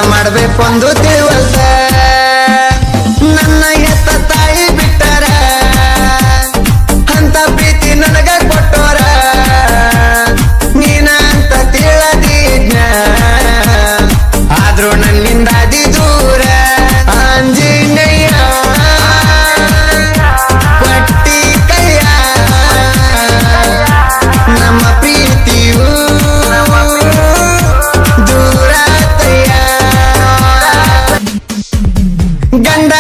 ಮಾಡ್ಬೇಕೊಂದು ತಿಳಿವಲ್ದ ನನ್ನ ಹೆತ್ತ ತಾಯಿ ಬಿಟ್ಟರ ಅಂತ ಪ್ರೀತಿ ನನಗ ಕೊಟ್ಟೋರ ನೀನ ಅಂತ ತಿಳಿದಿದ್ನ ಆದ್ರೂ ನನ್ನಿಂದ ಅದಿ ದೂರ ಆಂಜನೇಯ ಪಟ್ಟಿ ಕೈಯ ನಮ್ಮ ಪ್ರೀತಿಯು ದೂರ ಗಂಡ